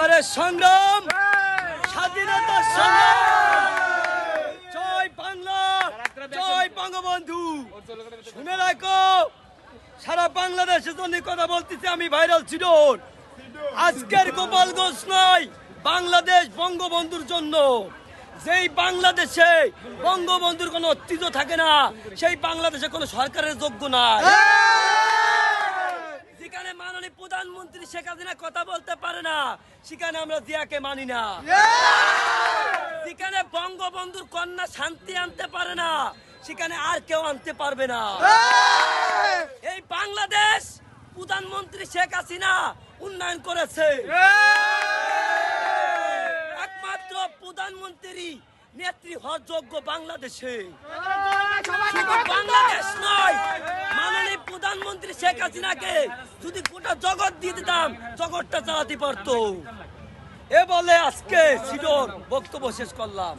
এবারে সংগ্রাম, স্বাধীনতার সংগ্রাম, জয় বাংলা, জয় বঙ্গবন্ধু। শুনে রাখো, সারা বাংলাদেশের জন্য কথা বলতেছি আমি, ভাইরাল চিডর। আজকের গোপালগঞ্জ নয়, বাংলাদেশ বঙ্গবন্ধুর জন্য। যেই বাংলাদেশে বঙ্গবন্ধুর কোনো অস্তিত্ব থাকে না, সেই বাংলাদেশে কোনো সরকারের যোগ্য নাই। যেখানে মাননীয় প্রধানমন্ত্রী শেখ হাসিনা কথা বলতে পারে না, সেখানে আমরা জিয়াকে মানি না। যেখানে বঙ্গবন্ধুর কন্যা শান্তি আনতে পারে না, সেখানে আর কেউ আনতে পারবে না। এই বাংলাদেশ প্রধানমন্ত্রী শেখ হাসিনা উন্নয়ন করেছে। একমাত্র প্রধানমন্ত্রী নেত্রী হওয়ার যোগ্য বাংলাদেশে। শুধু বাংলাদেশ নয়, মাননীয় প্রধানমন্ত্রী শেখ হাসিনাকে যদি গোটা জগৎ দিয়ে দিতাম, জগৎটা চালাতে পারতো। এ বলে আজকে সিডোর বক্তব্য শেষ করলাম।